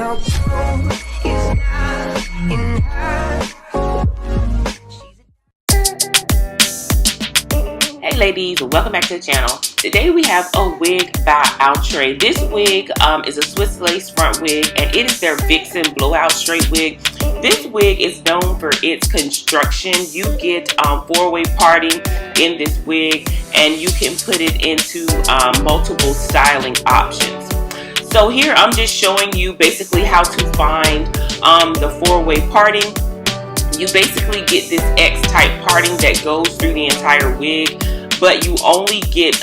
Now gold is not enough. Hey ladies, welcome back to the channel. Today we have a wig by Outre. This wig is a Swiss lace front wig, and it is their VIXEN Blow Out Straight wig. This wig is known for its construction. You get four-way parting in this wig, and you can put it into multiple styling options. So here I'm just showing you basically how to find the four-way parting. You basically get this X-type parting that goes through the entire wig, but you only get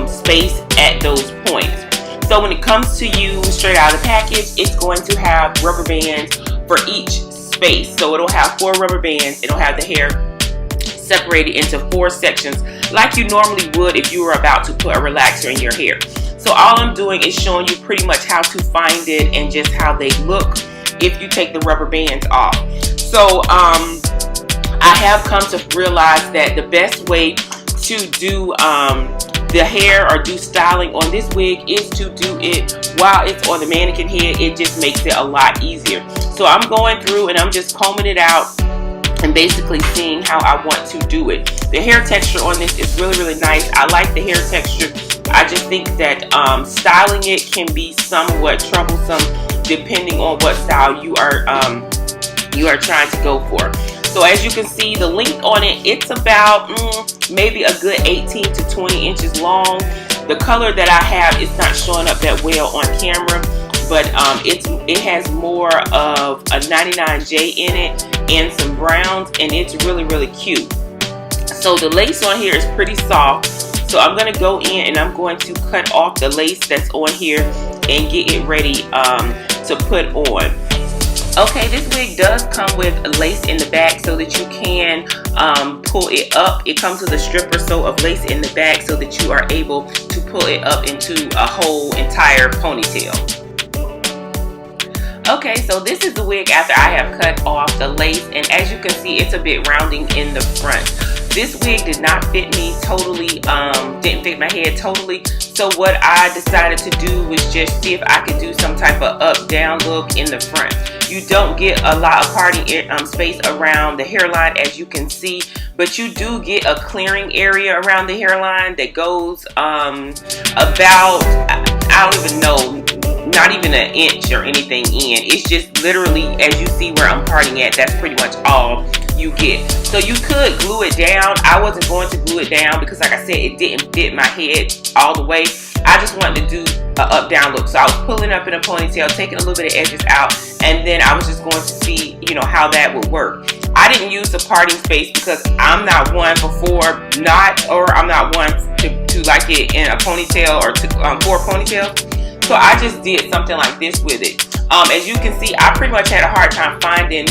space at those points. So when it comes to you straight out of the package, it's going to have rubber bands for each space. So it'll have 4 rubber bands. It'll have the hair separated into 4 sections like you normally would if you were about to put a relaxer in your hair. So all I'm doing is showing you pretty much how to find it and just how they look if you take the rubber bands off. So I have come to realize that the best way to do the hair or do styling on this wig is to do it while it's on the mannequin head. It just makes it a lot easier. So I'm going through and I'm just combing it out and basically seeing how I want to do it. The hair texture on this is really, really nice. I like the hair texture. I just think that styling it can be somewhat troublesome depending on what style you are trying to go for. So as you can see, the length on it, it's about maybe a good 18 to 20 inches long. The color that I have is not showing up that well on camera, but it has more of a 99J in it and some browns, and it's really, really cute. So the lace on here is pretty soft. So I'm going to go in and I'm going to cut off the lace that's on here and get it ready to put on. Okay, this wig does come with a lace in the back so that you can pull it up. It comes with a strip or so of lace in the back so that you are able to pull it up into a whole entire ponytail. Okay, so this is the wig after I have cut off the lace, and as you can see, it's a bit rounding in the front. This wig did not fit me totally, didn't fit my head totally. So what I decided to do was just see if I could do some type of up-down look in the front. You don't get a lot of parting space around the hairline, as you can see, but you do get a clearing area around the hairline that goes about, I don't even know, not even an inch or anything in. It's just literally, as you see where I'm parting at, that's pretty much all you get. So you could glue it down. I wasn't going to glue it down because, like I said, it didn't fit my head all the way. I just wanted to do an up-down look. So I was pulling up in a ponytail, taking a little bit of edges out, and then I was just going to see, you know, how that would work. I didn't use the parting space because I'm not one I'm not one to like it in a ponytail or for a ponytail. So I just did something like this with it. As you can see, I pretty much had a hard time finding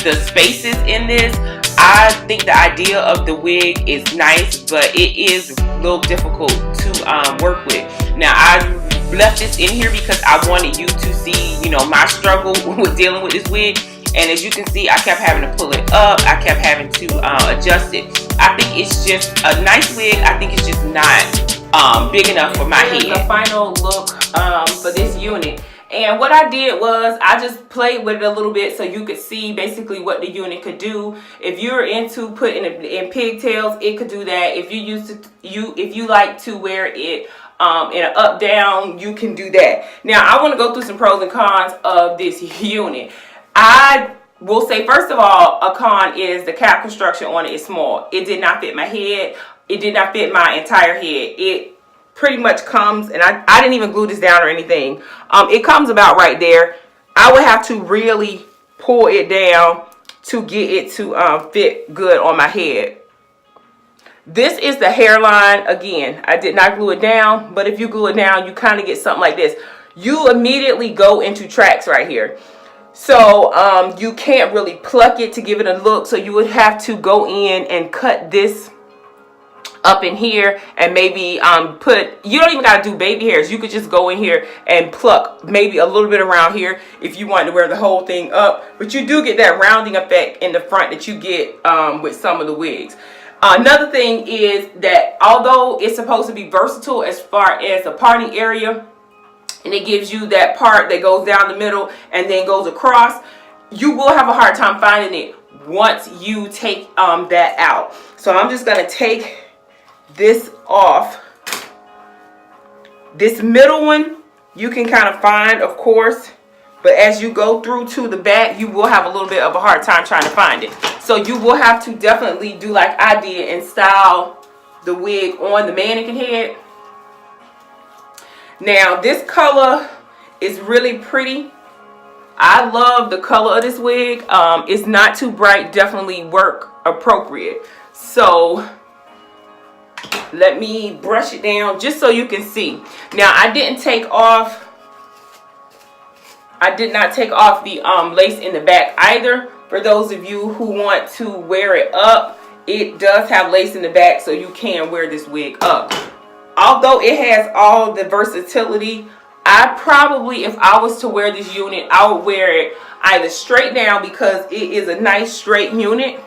the spaces in this. I think the idea of the wig is nice, but it is a little difficult to work with. Now I left this in here because I wanted you to see, you know, my struggle with dealing with this wig. And as you can see, I kept having to pull it up. I kept having to adjust it. I think it's just a nice wig. I think it's just not big enough for my head. The final look for this unit. And what I did was I just played with it a little bit so you could see basically what the unit could do. If you're into putting it in pigtails, it could do that. If you like to wear it in an up down, you can do that. Now I want to go through some pros and cons of this unit. I will say, first of all, a con is the cap construction on it is small. It did not fit my head. It did not fit my entire head. It pretty much comes, and I didn't even glue this down or anything. It comes about right there. I would have to really pull it down to get it to fit good on my head. This is the hairline. Again, I did not glue it down, but if you glue it down, you kind of get something like this. You immediately go into tracks right here. So you can't really pluck it to give it a look. So you would have to go in and cut this up in here and maybe you don't even got to do baby hairs. You could just go in here and pluck maybe a little bit around here if you want to wear the whole thing up. But you do get that rounding effect in the front that you get with some of the wigs. Another thing is that although it's supposed to be versatile as far as the parting area, and it gives you that part that goes down the middle and then goes across, you will have a hard time finding it once you take that out. So I'm just going to take this off. This middle one you can kind of find, of course, but as you go through to the back, you will have a little bit of a hard time trying to find it. So you will have to definitely do like I did and style the wig on the mannequin head. Now this color is really pretty. I love the color of this wig. It's not too bright, definitely work appropriate. So let me brush it down just so you can see. Now I did not take off the lace in the back either. For those of you who want to wear it up, it does have lace in the back, so you can wear this wig up. Although it has all the versatility, I probably, if I was to wear this unit, I would wear it either straight down because it is a nice straight unit,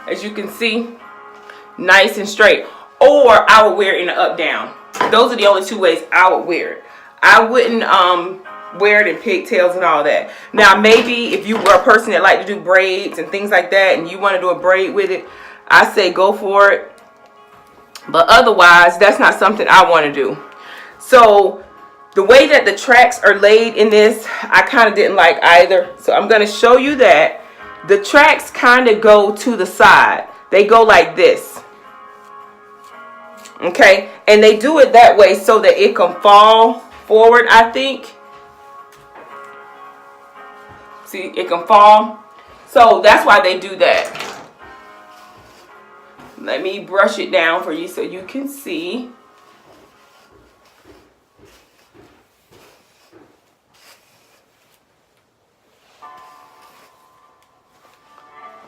as you can see, nice and straight, or I would wear it in an up down. Those are the only two ways I would wear it. I wouldn't wear it in pigtails and all that. Now maybe if you were a person that like to do braids and things like that and you want to do a braid with it, I say go for it. But otherwise, that's not something I want to do. So the way that the tracks are laid in this, I kind of didn't like either. So I'm going to show you that. The tracks kind of go to the side. They go like this. Okay? And they do it that way so that it can fall forward, I think. See, it can fall. So that's why they do that. Let me brush it down for you so you can see.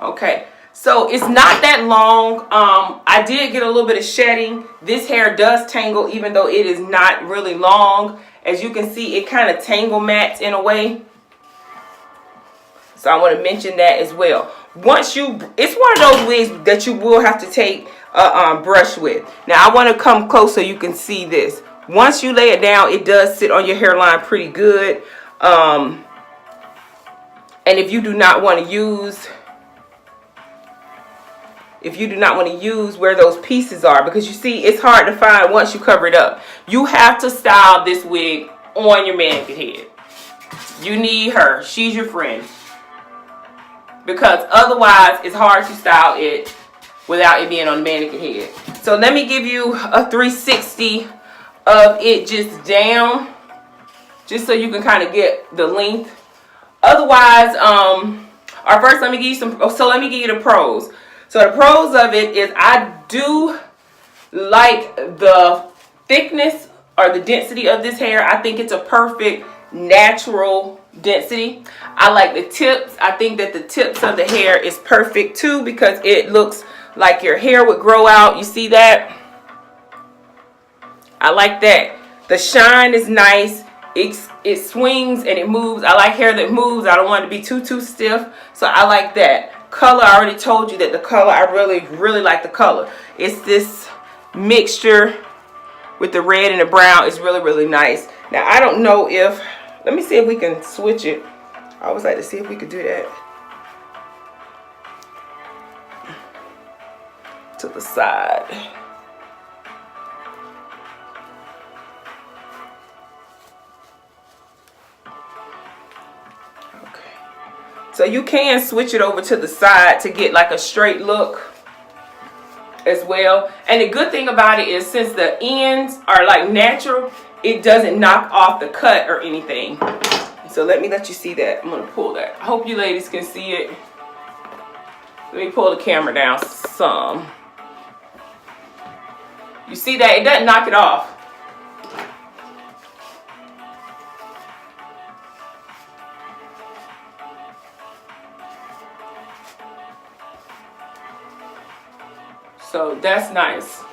Okay, so it's not that long. I did get a little bit of shedding. This hair does tangle even though it is not really long. As you can see, it kind of tangle mats in a way. So I want to mention that as well. Once you, it's one of those wigs that you will have to take a brush with. Now I want to come close so you can see this. Once you lay it down, it does sit on your hairline pretty good. And if you do not want to use, where those pieces are, because you see it's hard to find once you cover it up. You have to style this wig on your mannequin head. You need her. She's your friend. Because otherwise it's hard to style it without it being on the mannequin head. So let me give you a 360 of it just down, just so you can kind of get the length. Otherwise, or first let me give you some, let me give you the pros. So the pros of it is I do like the thickness or the density of this hair. I think it's a perfect natural density. I like the tips. I think that the tips of the hair is perfect too, because it looks like your hair would grow out. You see that? I like that. The shine is nice. It swings and it moves. I like hair that moves. I don't want it to be too stiff. So I like that. Color, I already told you that the color, I really like the color. It's this mixture with the red and the brown. It's really nice. Now I don't know if, let me see if we can switch it. I always like to see if we could do that. To the side. Okay. So you can switch it over to the side to get like a straight look as well. And the good thing about it is, since the ends are like natural, it doesn't knock off the cut or anything. So let me let you see that. I'm going to pull that. I hope you ladies can see it. Let me pull the camera down some. You see that? It doesn't knock it off. So that's nice.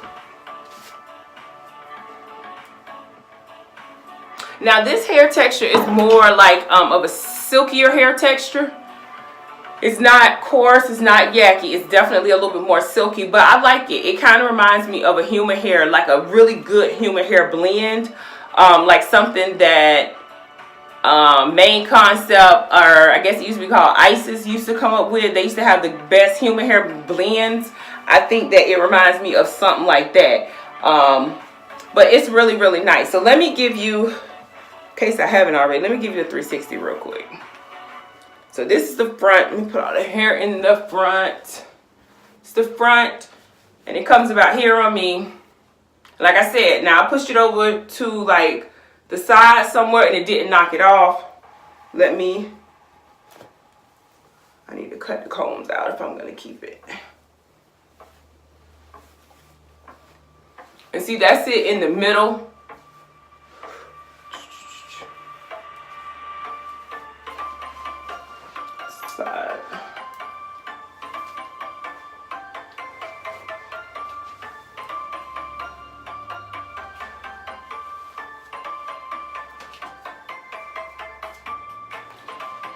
Now this hair texture is more like of a silkier hair texture. It's not coarse, it's not yucky. It's definitely a little bit more silky, but I like it. It kind of reminds me of a human hair, like a really good human hair blend. like something that Main Concept, or I guess it used to be called Isis, used to come up with. They used to have the best human hair blends. I think that it reminds me of something like that. But it's really, really nice. So let me give you, in case I haven't already, let me give you a 360 real quick. So this is the front. Let me put all the hair in the front. It's the front, and it comes about here on me. Like I said, now I pushed it over to like the side somewhere, and it didn't knock it off. I need to cut the combs out if I'm going to keep it. And see, that's it in the middle. Side.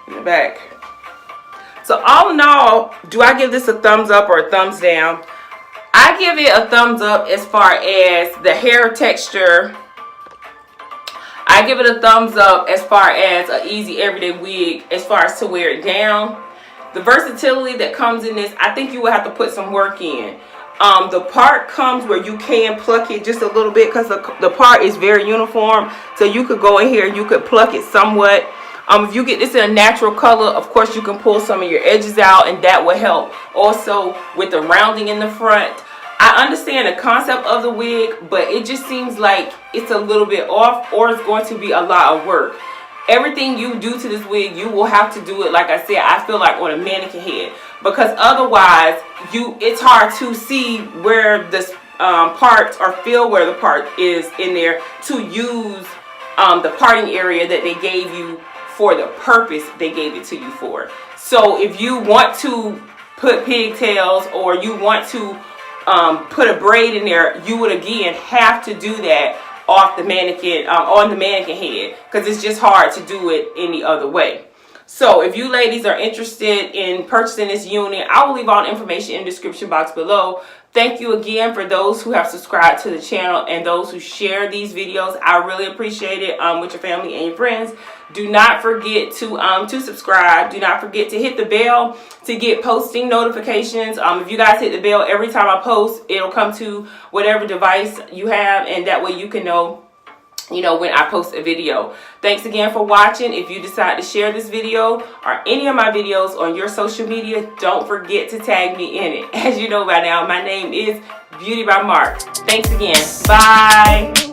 In the back. So all in all, do I give this a thumbs up or a thumbs down? I give it a thumbs up as far as the hair texture. I give it a thumbs up as far as an easy everyday wig, as far as to wear it down. The versatility that comes in this, I think you will have to put some work in. The part comes where you can pluck it just a little bit, because the part is very uniform. So you could go in here, you could pluck it somewhat. If you get this in a natural color, of course you can pull some of your edges out, and that will help. Also with the rounding in the front. I understand the concept of the wig, but it just seems like it's a little bit off, or it's going to be a lot of work. Everything you do to this wig, you will have to do it, like I said, I feel like on a mannequin head, because otherwise it's hard to see where this part, or feel where the part is in there, to use the parting area that they gave you for the purpose they gave it to you for. So if you want to put pigtails, or you want to put a braid in there, you would again have to do that off the mannequin, on the mannequin head, because it's just hard to do it any other way. So if you ladies are interested in purchasing this unit, I will leave all the information in the description box below. Thank you again for those who have subscribed to the channel and those who share these videos. I really appreciate it with your family and your friends. Do not forget to subscribe. Do not forget to hit the bell to get posting notifications. If you guys hit the bell every time I post, it'll come to whatever device you have, and that way you can know when I post a video. Thanks again for watching. If you decide to share this video or any of my videos on your social media, don't forget to tag me in it. As you know by now, my name is Beauty by Mark. Thanks again. Bye.